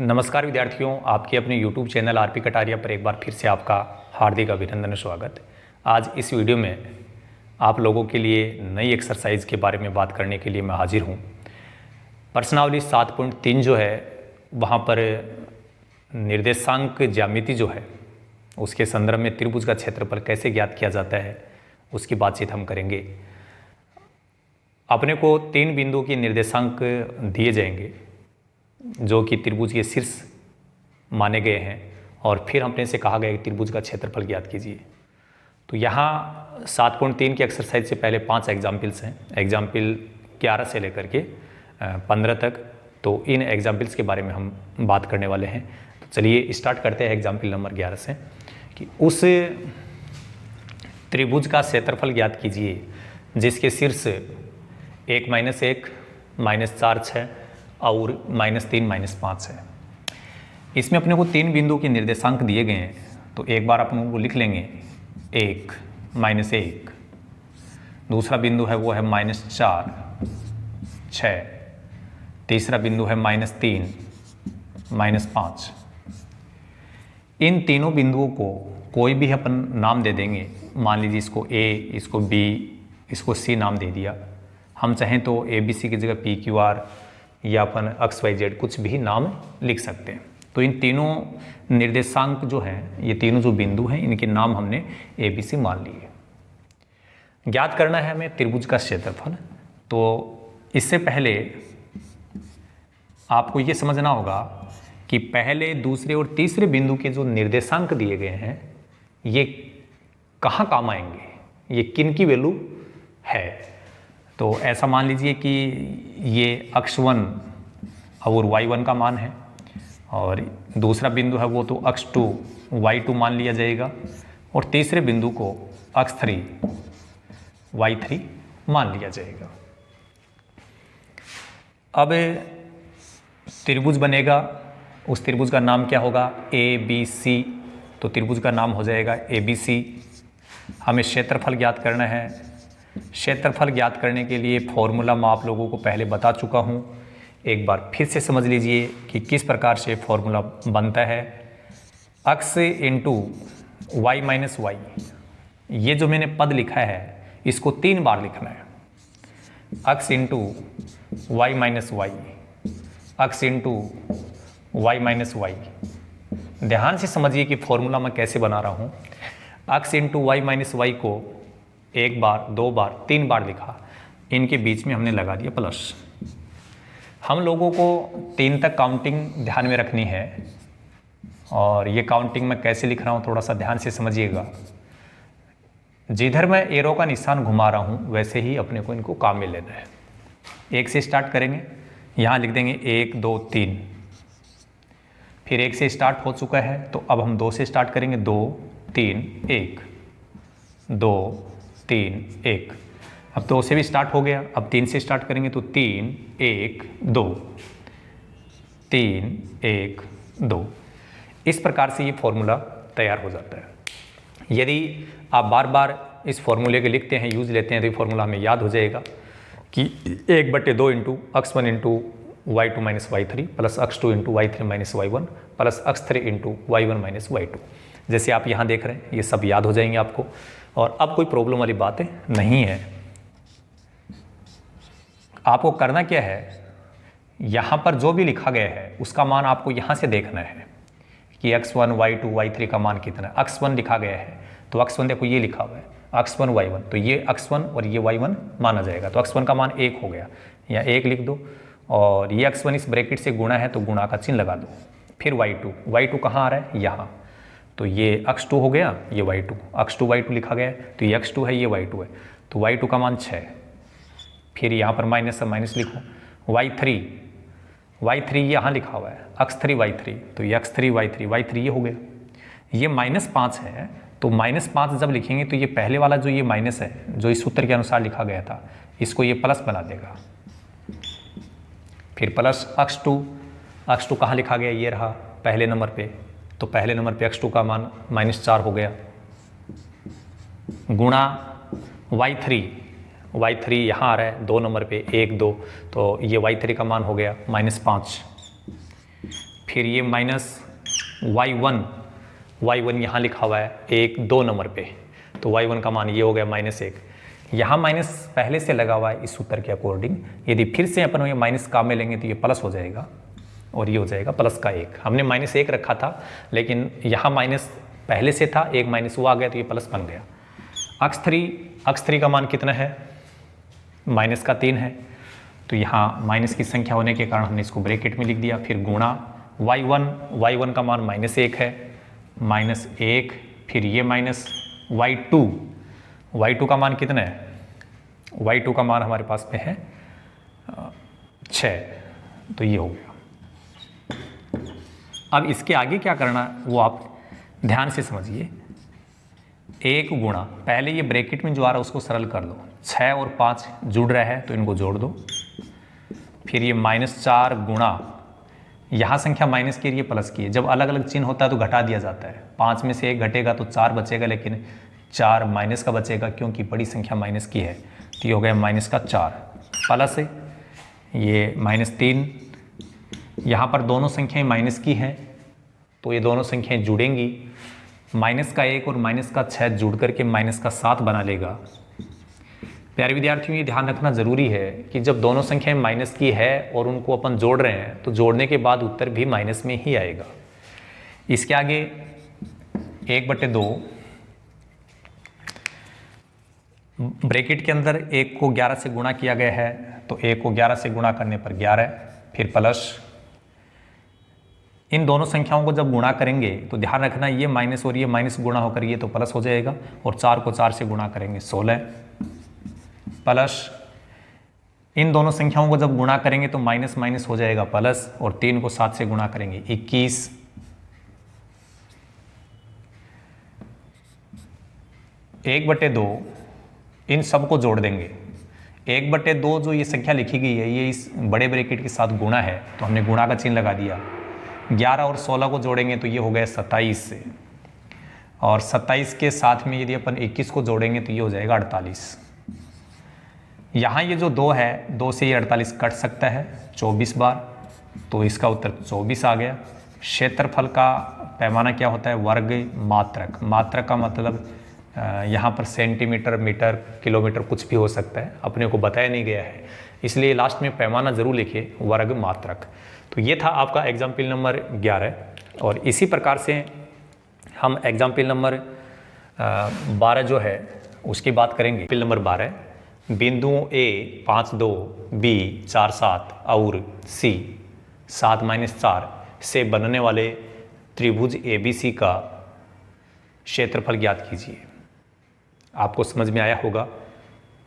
नमस्कार विद्यार्थियों, आपके अपने YouTube चैनल आरपी कटारिया पर एक बार फिर से आपका हार्दिक अभिनंदन स्वागत। आज इस वीडियो में आप लोगों के लिए नई एक्सरसाइज के बारे में बात करने के लिए मैं हाजिर हूँ। प्रश्नावली 7.3 जो है वहाँ पर निर्देशांक ज्यामिति जो है उसके संदर्भ में त्रिभुज का क्षेत्रफल कैसे ज्ञात किया जाता है उसकी बातचीत हम करेंगे। अपने को 3 बिंदुओं के निर्देशांक दिए जाएंगे जो कि त्रिभुज के शीर्ष माने गए हैं और फिर हमने से कहा गया कि त्रिभुज का क्षेत्रफल ज्ञात कीजिए। तो यहाँ 7.3 की एक्सरसाइज से पहले 5 एग्जाम्पल्स हैं, एग्जाम्पल 11 से लेकर के 15 तक। तो इन एग्जाम्पल्स के बारे में हम बात करने वाले हैं। तो चलिए स्टार्ट करते हैं एग्जाम्पल नंबर 11 से कि उस त्रिभुज का क्षेत्रफल ज्ञात कीजिए जिसके शीर्ष 1 - 1 -4 6 और -3 -5 है। इसमें अपने को 3 बिंदुओं के निर्देशांक दिए गए हैं, तो एक बार अपन को लिख लेंगे 1 -1, दूसरा बिंदु है वो है -4 6, तीसरा बिंदु है -3 -5। इन तीनों बिंदुओं को कोई भी अपन नाम दे देंगे। मान लीजिए इसको A, इसको B, इसको C नाम दे दिया। हम चाहें तो ABC की जगह PQR या अपन XYZ कुछ भी नाम लिख सकते हैं। तो इन तीनों निर्देशांक जो हैं, ये तीनों जो बिंदु हैं, इनके नाम हमने ABC मान लिए। ज्ञात करना है हमें त्रिभुज का क्षेत्रफल। तो इससे पहले आपको ये समझना होगा कि पहले, दूसरे और तीसरे बिंदु के जो निर्देशांक दिए गए हैं ये कहाँ काम आएंगे, ये किन की वैल्यू है। तो ऐसा मान लीजिए कि ये x1 और y1 का मान है और दूसरा बिंदु है वो तो x2 y2 मान लिया जाएगा और तीसरे बिंदु को x3 y3 मान लिया जाएगा। अब त्रिभुज बनेगा, उस त्रिभुज का नाम क्या होगा ABC। तो त्रिभुज का नाम हो जाएगा ABC। हमें क्षेत्रफल ज्ञात करना है। क्षेत्रफल ज्ञात करने के लिए फॉर्मूला मैं आप लोगों को पहले बता चुका हूँ, एक बार फिर से समझ लीजिए कि किस प्रकार से फॉर्मूला बनता है। x इंटू y - y, ये जो मैंने पद लिखा है इसको 3 बार लिखना है। x into y - y, x into y - y। ध्यान से समझिए कि फॉर्मूला मैं कैसे बना रहा हूँ। x इंटू y - y को 1 बार, 2 बार, 3 बार लिखा, इनके बीच में हमने लगा दिया प्लस। हम लोगों को 3 तक काउंटिंग ध्यान में रखनी है और ये काउंटिंग मैं कैसे लिख रहा हूँ थोड़ा सा ध्यान से समझिएगा। जिधर मैं एरो का निशान घुमा रहा हूँ वैसे ही अपने को इनको काम में लेना है। 1 से स्टार्ट करेंगे, यहाँ लिख देंगे 1 2 3। फिर 1 से स्टार्ट हो चुका है तो अब हम 2 से स्टार्ट करेंगे, 2 3 1 2 3 1। अब 2 से भी स्टार्ट हो गया, अब 3 से स्टार्ट करेंगे तो 3 1 2 3 1 2। इस प्रकार से ये फॉर्मूला तैयार हो जाता है। यदि आप बार बार इस फॉर्मूले के लिखते हैं, यूज लेते हैं, तो ये फॉर्मूला हमें याद हो जाएगा कि 1/2 into x1 into y2 - y3 plus x2 into y3 - y1 plus x3 into y1 - y2। जैसे आप यहाँ देख रहे हैं ये सब याद हो जाएंगे आपको और अब कोई प्रॉब्लम वाली बातें नहीं है। आपको करना क्या है, यहाँ पर जो भी लिखा गया है उसका मान आपको यहाँ से देखना है कि x1 y2 y3 का मान कितना है। x1 लिखा गया है तो x1 देखो ये लिखा हुआ है x1 y1, तो ये x1 और ये y1 माना जाएगा। तो x1 का मान 1 हो गया, यहाँ 1 लिख दो और ये x1 इस ब्रैकेट से गुणा है तो गुणा का चिन्ह लगा दो। फिर y2 कहाँ आ रहा है, यहाँ, तो ये x2 हो गया, ये y2, x2 y2 लिखा गया है तो ये x2 है, ये y2 है, तो y2 का मान 6। फिर यहाँ पर माइनस लिखो, y3 यहाँ लिखा हुआ है x3 y3, तो ये x3 y3 ये हो गया। ये -5 है तो -5 जब लिखेंगे तो ये पहले वाला जो ये माइनस है जो इस सूत्र के अनुसार लिखा गया था इसको ये प्लस बना देगा। फिर प्लस x2 कहाँ लिखा गया, ये रहा पहले नंबर पे, तो पहले नंबर पे x2 का मान -4 हो गया, गुणा y3 यहाँ आ रहा है 2 नंबर पे 1 2, तो ये y3 का मान हो गया -5। फिर ये माइनस y1 यहाँ लिखा हुआ है 1 2 नंबर पे, तो y1 का मान ये हो गया -1। यहाँ माइनस पहले से लगा हुआ है इस उत्तर के अकॉर्डिंग, यदि फिर से अपन ये माइनस काम में लेंगे तो ये प्लस हो जाएगा और ये हो जाएगा +1। हमने -1 रखा था, लेकिन यहाँ माइनस पहले से था, एक माइनस वो आ गया तो ये प्लस बन गया। अक्स 3 का मान कितना है? माइनस का 3 है, तो यहाँ माइनस की संख्या होने के कारण हमने इसको ब्रैकेट में लिख दिया। फिर गुणा y1 का मान -1 है, -1, फिर ये माइनस y2 का मान कितना है? y2 का मान हमारे पास में है 6, तो ये हो गया। अब इसके आगे क्या करना वो आप ध्यान से समझिए। 1 गुणा, पहले ये ब्रैकेट में जो आ रहा है उसको सरल कर लो, 6 और 5 जुड़ रहा है तो इनको जोड़ दो। फिर ये -4 गुणा, यहाँ संख्या माइनस की है, ये प्लस की है। जब अलग अलग चिन्ह होता है तो घटा दिया जाता है, 5 में से 1 घटेगा तो 4 बचेगा, लेकिन 4 माइनस का बचेगा क्योंकि बड़ी संख्या माइनस की है, तो ये हो गया -4 प्लस है ये -3। यहाँ पर दोनों संख्याएं माइनस की हैं तो ये दोनों संख्याएं जुड़ेंगी, -1 और -6 जुड़ करके -7 बना लेगा। प्यारे विद्यार्थियों, ये ध्यान रखना ज़रूरी है कि जब दोनों संख्याएं माइनस की है और उनको अपन जोड़ रहे हैं तो जोड़ने के बाद उत्तर भी माइनस में ही आएगा। इसके आगे 1/2 ब्रैकेट के अंदर 1 को 11 से गुणा किया गया है, तो 1 को 11 से गुणा करने पर 11, फिर प्लस। इन दोनों संख्याओं को जब गुणा करेंगे तो ध्यान रखना ये माइनस और ये माइनस गुणा होकर ये तो प्लस हो जाएगा, और 4 को 4 से गुणा करेंगे 16 प्लस। इन दोनों संख्याओं को जब गुणा करेंगे तो माइनस माइनस हो जाएगा प्लस, और 3 को 7 से गुणा करेंगे 21। 1/2 इन सब को जोड़ देंगे। 1/2 जो ये संख्या लिखी गई है ये इस बड़े ब्रैकेट के साथ गुणा है, तो हमने गुणा का चिन्ह लगा दिया। 11 और 16 को जोड़ेंगे तो ये हो गया 27, और 27 के साथ में यदि अपन 21 को जोड़ेंगे तो ये हो जाएगा 48। यहाँ ये जो 2 है, 2 से ये 48 कट सकता है 24 बार, तो इसका उत्तर 24 आ गया। क्षेत्रफल का पैमाना क्या होता है? वर्ग मात्रक। मात्रक का मतलब यहाँ पर सेंटीमीटर, मीटर, किलोमीटर कुछ भी हो सकता है, अपने को बताया नहीं गया है, इसलिए लास्ट में पैमाना ज़रूर लिखिए, वर्ग मात्रक। तो ये था आपका एग्जाम्पल नंबर 11, और इसी प्रकार से हम एग्जाम्पल नंबर 12 जो है उसकी बात करेंगे। एग्जाम्पल नंबर 12, बिंदुओं A 5 2, B 4 7 और C 7 - 4 से बनने वाले त्रिभुज ABC का क्षेत्रफल ज्ञात कीजिए। आपको समझ में आया होगा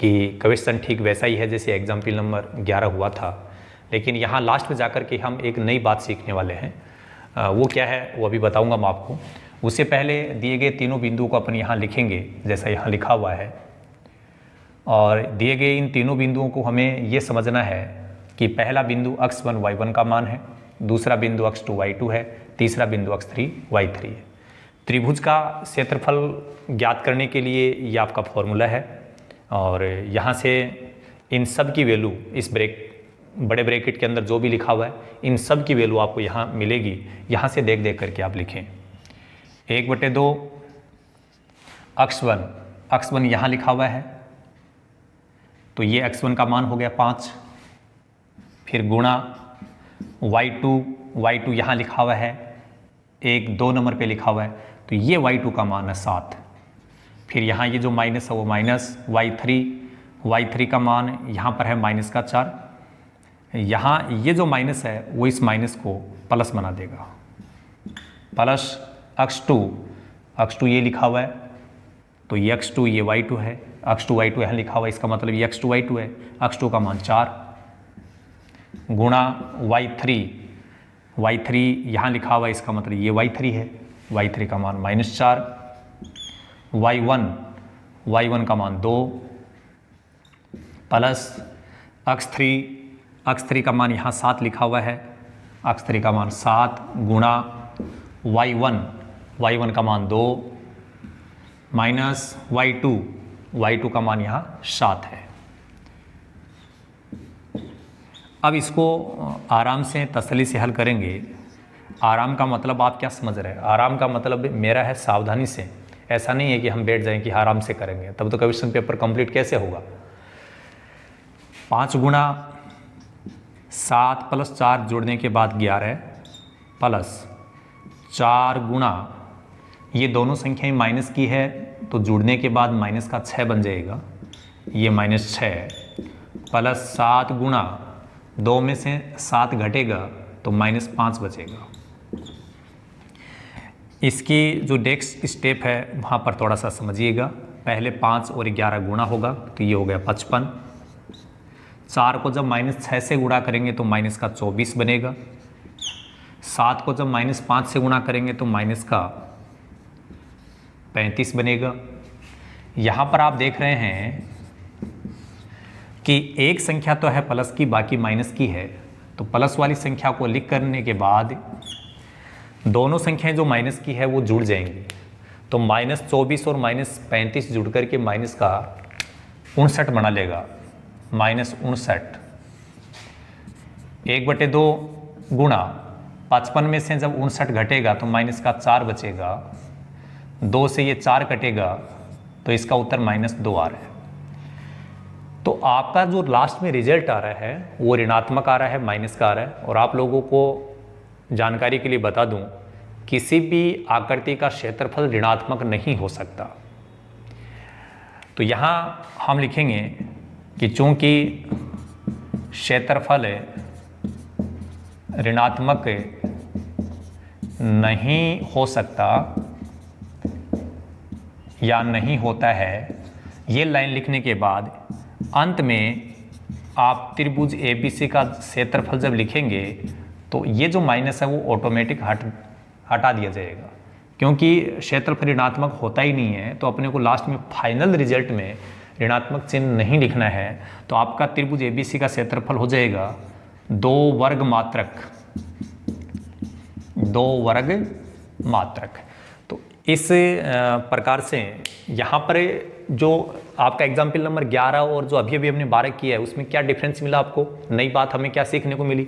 कि क्वेश्चन ठीक वैसा ही है जैसे एग्जाम्पल नंबर 11 हुआ था, लेकिन यहाँ लास्ट में जाकर के हम एक नई बात सीखने वाले हैं। वो क्या है वो अभी बताऊंगा मैं आपको। उससे पहले दिए गए तीनों बिंदुओं को अपन यहाँ लिखेंगे जैसा यहाँ लिखा हुआ है, और दिए गए इन तीनों बिंदुओं को हमें ये समझना है कि पहला बिंदु x1 y1 का मान है, दूसरा बिंदु x2 y2 है, तीसरा बिंदु x3 y3 है। त्रिभुज का क्षेत्रफल ज्ञात करने के लिए ये आपका फॉर्मूला है, और यहाँ से इन सब की वैल्यू इस बड़े ब्रैकेट के अंदर जो भी लिखा हुआ है इन सब की वैल्यू आपको यहाँ मिलेगी। यहाँ से देख देख करके आप लिखें। 1/2 x1 यहाँ लिखा हुआ है, तो ये x1 का मान हो गया 5, फिर गुणा y2 यहाँ लिखा हुआ है 1 2 नंबर पे लिखा हुआ है, तो ये y2 का मान है 7, फिर यहाँ ये जो माइनस है वो माइनस y3 का मान यहाँ पर है -4, यहाँ ये जो माइनस है वो इस माइनस को प्लस बना देगा, प्लस x2 ये लिखा हुआ है, तो ये x2 ये y2 है, x2 y2 यहाँ लिखा हुआ है, इसका मतलब ये x2 y2 है, x2 का मान 4, गुणा y3 यहाँ लिखा हुआ है, इसका मतलब ये y3 है, y3 का मान -4, y1 का मान 2, प्लस x3 का मान यहाँ 7 लिखा हुआ है, x3 का मान 7, गुणा y1 का मान 2, माइनस y2 का मान यहाँ 7 है। अब इसको आराम से तसल्ली से हल करेंगे। आराम का मतलब आप क्या समझ रहे हैं? आराम का मतलब मेरा है सावधानी से। ऐसा नहीं है कि हम बैठ जाएं कि आराम से करेंगे, तब तो क्वेश्चन पेपर कंप्लीट कैसे होगा। 5 गुणा 7 + 4 जोड़ने के बाद 11 प्लस 4 गुणा, ये दोनों संख्याएं माइनस की है तो जुड़ने के बाद माइनस का 6 बन जाएगा, ये -6 प्लस 7 गुणा 2 में से 7 घटेगा तो -5 बचेगा। इसकी जो नेक्स्ट स्टेप है वहाँ पर थोड़ा सा समझिएगा। पहले 5 और 11 गुणा होगा तो ये हो गया 55। 4 को जब -6 से गुणा करेंगे तो माइनस का 24 बनेगा। 7 को जब -5 से गुणा करेंगे तो माइनस का 35 बनेगा। यहाँ पर आप देख रहे हैं कि एक संख्या तो है प्लस की, बाकी माइनस की है, तो प्लस वाली संख्या को लिख करने के बाद दोनों संख्याएं जो माइनस की है वो जुड़ जाएंगी। तो -24 और -35 जुड़ करके माइनस का 59 बना लेगा, -59। 1/2 गुणा 55 में से जब 59 घटेगा तो माइनस का 4 बचेगा। 2 से ये 4 कटेगा तो इसका उत्तर -2 आ रहा है। तो आपका जो लास्ट में रिजल्ट आ रहा है वो ऋणात्मक आ रहा है, माइनस का आ रहा है। और आप लोगों को जानकारी के लिए बता दूं, किसी भी आकृति का क्षेत्रफल ऋणात्मक नहीं हो सकता। तो यहाँ हम लिखेंगे कि चूंकि क्षेत्रफल ऋणात्मक नहीं हो सकता या नहीं होता है, ये लाइन लिखने के बाद अंत में आप त्रिभुज ABC का क्षेत्रफल जब लिखेंगे तो ये जो माइनस है वो ऑटोमेटिक हटा दिया जाएगा, क्योंकि क्षेत्रफल ऋणात्मक होता ही नहीं है। तो अपने को लास्ट में फाइनल रिजल्ट में ऋणात्मक चिन्ह नहीं लिखना है। तो आपका त्रिभुज ABC का क्षेत्रफल हो जाएगा 2 वर्ग मात्रक, 2 वर्ग मात्रक। तो इस प्रकार से यहाँ पर जो आपका एग्जाम्पल नंबर 11 और जो अभी हमने 12 किया है उसमें क्या डिफरेंस मिला आपको, नई बात हमें क्या सीखने को मिली?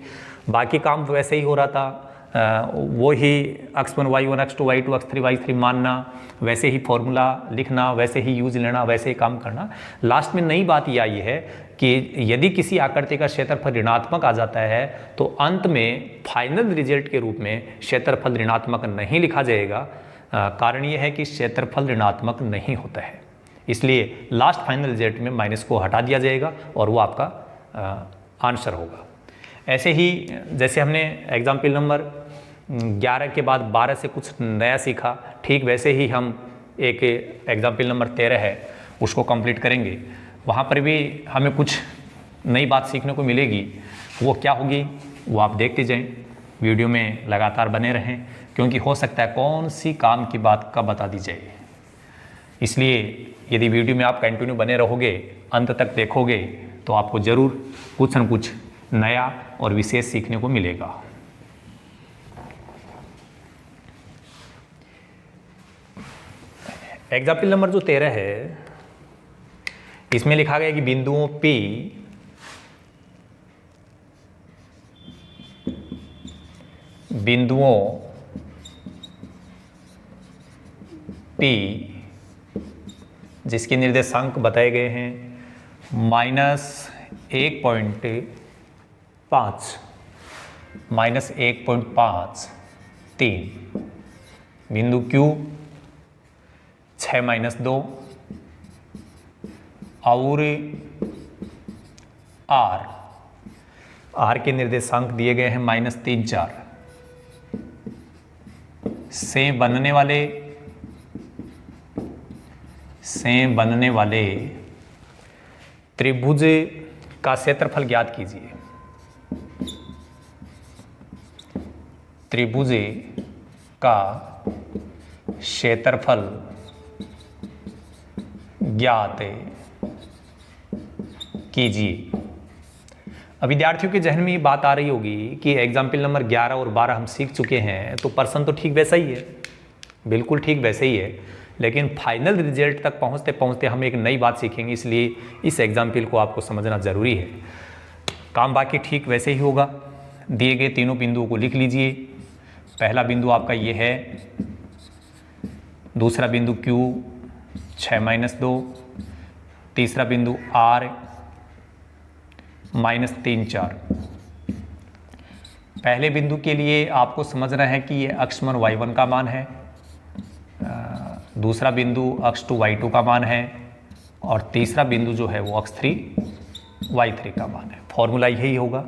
बाकी काम वैसे ही हो रहा था, वो ही x1 y1 x2 y2 x3 y3 मानना, वैसे ही फॉर्मूला लिखना, वैसे ही यूज लेना, वैसे ही काम करना। लास्ट में नई बात ये आई है कि यदि किसी आकृति का क्षेत्रफल ऋणात्मक आ जाता है तो अंत में फाइनल रिजल्ट के रूप में क्षेत्रफल ऋणात्मक नहीं लिखा जाएगा। कारण ये है कि क्षेत्रफल ऋणात्मक नहीं होता है, इसलिए लास्ट फाइनल रिजल्ट में माइनस को हटा दिया जाएगा और वो आपका आंसर होगा। ऐसे ही जैसे हमने एग्जाम्पल नंबर 11 के बाद 12 से कुछ नया सीखा, ठीक वैसे ही हम एक एग्जाम्पल नंबर 13 है उसको कंप्लीट करेंगे। वहाँ पर भी हमें कुछ नई बात सीखने को मिलेगी। वो क्या होगी वो आप देखते जाएं, वीडियो में लगातार बने रहें, क्योंकि हो सकता है कौन सी काम की बात कब बता दी जाए। इसलिए यदि वीडियो में आप कंटिन्यू बने रहोगे, अंत तक देखोगे, तो आपको ज़रूर कुछ न कुछ नया और विशेष सीखने को मिलेगा। एग्जाम्पल नंबर जो 13 है इसमें लिखा गया कि बिंदुओं P जिसके निर्देशांक बताए गए हैं -1.5, -1.5, 3, बिंदु Q 6-2 और R के निर्देशांक दिए गए हैं -3, 4 से बनने वाले त्रिभुज का क्षेत्रफल ज्ञात कीजिए। त्रिभुज का क्षेत्रफल ज्ञात कीजिए। अब विद्यार्थियों के जहन में ये बात आ रही होगी कि एग्जाम्पल नंबर 11 और 12 हम सीख चुके हैं, तो प्रश्न तो ठीक वैसा ही है, बिल्कुल ठीक वैसे ही है, लेकिन फाइनल रिजल्ट तक पहुंचते पहुंचते हम एक नई बात सीखेंगे। इसलिए इस एग्जाम्पल को आपको समझना ज़रूरी है। काम बाकी ठीक वैसे ही होगा। दिए गए तीनों बिंदुओं को लिख लीजिए। पहला बिंदु आपका ये है, दूसरा बिंदु Q 6-2, तीसरा बिंदु R -3-4। पहले बिंदु के लिए आपको समझना है कि ये अक्ष1 y1 का मान है, दूसरा बिंदु अक्ष2 y2 का मान है, और तीसरा बिंदु जो है वो अक्ष3 y3 का मान है। फॉर्मूला यही होगा।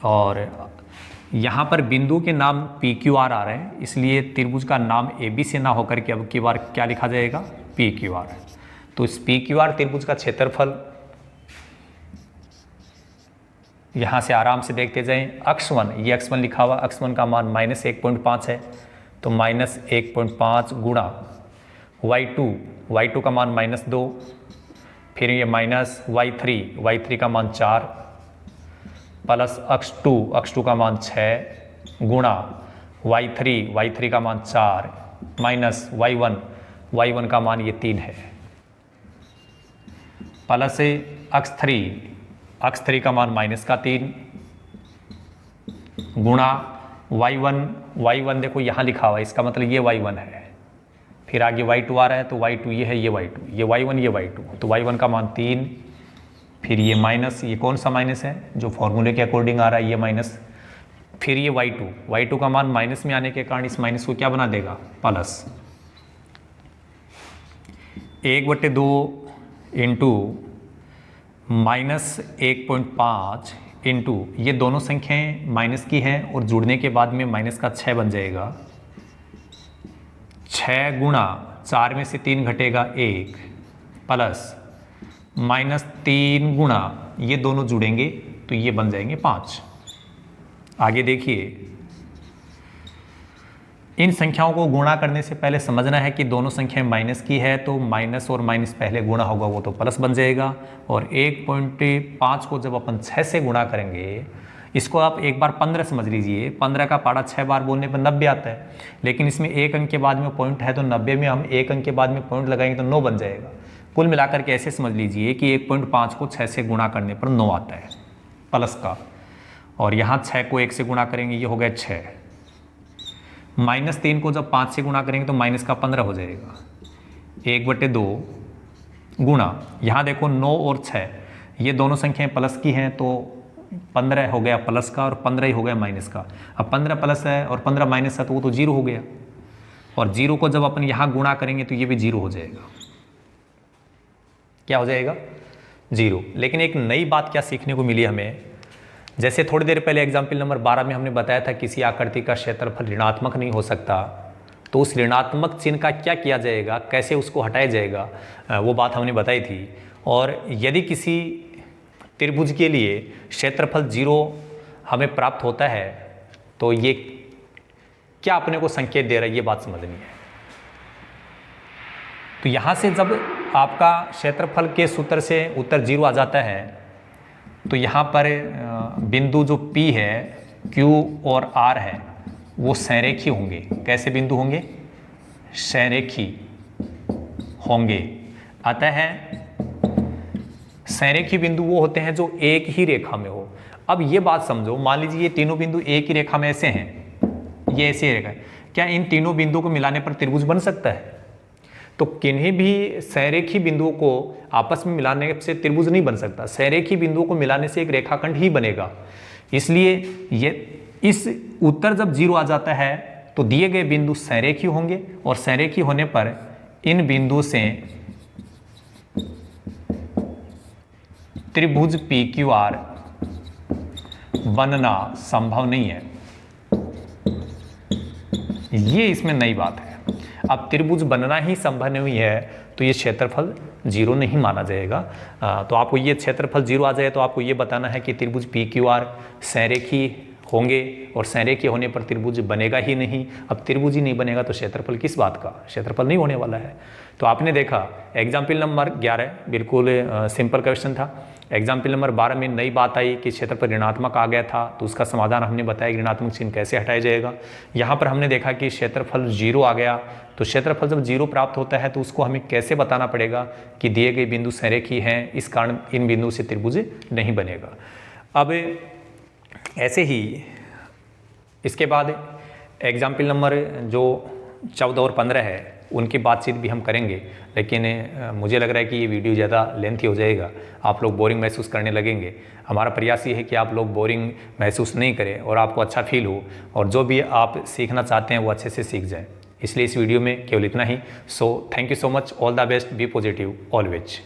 और यहाँ पर बिंदु के नाम PQR आ रहे हैं, इसलिए त्रिभुज का नाम AB से ना होकर के अब की बार क्या लिखा जाएगा, PQR। तो इस PQR त्रिभुज का क्षेत्रफल यहाँ से आराम से देखते जाएं। अक्ष1, ये अक्ष1 लिखा हुआ, अक्ष1 का मान -1.5 है, तो -1.5 गुणा y2 का मान -2, फिर ये -y3 का मान 4, प्लस अक्ष2 का मान 6 गुणा y3 का मान 4 माइनस y1 का मान ये 3 है, प्लस अक्ष3 का मान -3 गुणा y1 देखो यहाँ लिखा हुआ है, इसका मतलब ये y1 है, फिर आगे y2 आ रहा है, तो y2 ये है, ये y2, ये y1 ये y2, तो y1 का मान 3, फिर ये माइनस, ये कौन सा माइनस है जो फॉर्मूले के अकॉर्डिंग आ रहा है, ये माइनस, फिर ये y2 का मान माइनस में आने के कारण इस माइनस को क्या बना देगा, प्लस 1/2 इंटू -1.5 इंटू, ये दोनों संख्याएं माइनस की हैं और जुड़ने के बाद में माइनस का 6 बन जाएगा, 6 गुणा 4 में से 3 घटेगा 1, प्लस -3 गुणा, ये दोनों जुड़ेंगे तो ये बन जाएंगे 5। आगे देखिए, इन संख्याओं को गुणा करने से पहले समझना है कि दोनों संख्याएं माइनस की है, तो माइनस और माइनस पहले गुणा होगा वो तो प्लस बन जाएगा, और 1.5 को जब अपन 6 से गुणा करेंगे, इसको आप एक बार 15 समझ लीजिए, 15 का पाड़ा 6 बार बोलने पर 90 आता है, लेकिन इसमें एक अंक के बाद में पॉइंट है, तो 90 में हम एक अंक के बाद में पॉइंट लगाएंगे तो 9 बन जाएगा। कुल मिलाकर के ऐसे समझ लीजिए कि 1.5 को 6 से गुणा करने पर 9 आता है प्लस का, और यहाँ 6 को 1 से गुणा करेंगे, ये हो गया 6, -3 को जब 5 से गुणा करेंगे तो माइनस का 15 हो जाएगा, 1/2 गुणा, यहाँ देखो 9 और 6, ये दोनों संख्याएं प्लस की हैं, तो 15 हो गया प्लस का और 15 ही हो गया माइनस का। अब 15 प्लस है और 15 माइनस है, तो वो तो 0 हो गया, और 0 को जब अपन यहाँ गुणा करेंगे तो ये भी 0 हो जाएगा। क्या हो जाएगा, 0। लेकिन एक नई बात क्या सीखने को मिली हमें, जैसे थोड़ी देर पहले एग्जाम्पल नंबर 12 में हमने बताया था किसी आकृति का क्षेत्रफल ऋणात्मक नहीं हो सकता, तो उस ऋणात्मक चिन्ह का क्या किया जाएगा, कैसे उसको हटाया जाएगा, वो बात हमने बताई थी। और यदि किसी त्रिभुज के लिए क्षेत्रफल 0 हमें प्राप्त होता है, तो ये क्या अपने को संकेत दे रहा है, ये बात समझनी है। तो यहाँ से जब आपका क्षेत्रफल के सूत्र से उत्तर 0 आ जाता है, तो यहाँ पर बिंदु जो P है, Q और R है, वो संरेखी होंगे। कैसे बिंदु होंगे, संरेखी होंगे। अतः संरेखी बिंदु वो होते हैं जो एक ही रेखा में हो। अब ये बात समझो, मान लीजिए ये तीनों बिंदु एक ही रेखा में ऐसे हैं, ये ऐसी रेखा है, क्या इन तीनों बिंदुओं को मिलाने पर त्रिभुज बन सकता है? तो किन्हीं भी संरेखी बिंदुओं को आपस में मिलाने से त्रिभुज नहीं बन सकता, संरेखी बिंदुओं को मिलाने से एक रेखाखंड ही बनेगा। इसलिए ये इस उत्तर जब 0 आ जाता है तो दिए गए बिंदु संरेखी होंगे, और संरेखी होने पर इन बिंदुओं से त्रिभुज PQR बनना संभव नहीं है। ये इसमें नई बात है। अब त्रिभुज बनना ही संभव नहीं है, तो ये क्षेत्रफल 0 नहीं माना जाएगा। तो आपको ये क्षेत्रफल 0 आ जाए तो आपको ये बताना है कि त्रिभुज PQR संरेखी होंगे, और संरेखी होने पर त्रिभुज बनेगा ही नहीं। अब त्रिभुज ही नहीं बनेगा तो क्षेत्रफल किस बात का, क्षेत्रफल नहीं होने वाला है। तो आपने देखा एग्जाम्पल नंबर 11 बिल्कुल सिंपल क्वेश्चन था। एग्जाम्पल नंबर 12 में नई बात आई कि क्षेत्रफल ऋणात्मक आ गया था, तो उसका समाधान हमने बताया कि ऋणात्मक चिन्ह कैसे हटाया जाएगा। यहाँ पर हमने देखा कि क्षेत्रफल 0 आ गया, तो क्षेत्रफल जब 0 प्राप्त होता है तो उसको हमें कैसे बताना पड़ेगा कि दिए गए बिंदु संरेखी हैं, इस कारण इन बिंदुओं से त्रिभुज नहीं बनेगा। अब ऐसे ही इसके बाद एग्जाम्पल नंबर जो 14 और 15 है उनकी बातचीत भी हम करेंगे, लेकिन मुझे लग रहा है कि ये वीडियो ज़्यादा लेंथी हो जाएगा, आप लोग बोरिंग महसूस करने लगेंगे। हमारा प्रयास ये है कि आप लोग बोरिंग महसूस नहीं करें और आपको अच्छा फील हो, और जो भी आप सीखना चाहते हैं वो अच्छे से सीख जाए। इसलिए इस वीडियो में केवल इतना ही। So thank you so much, all the best, be positive always.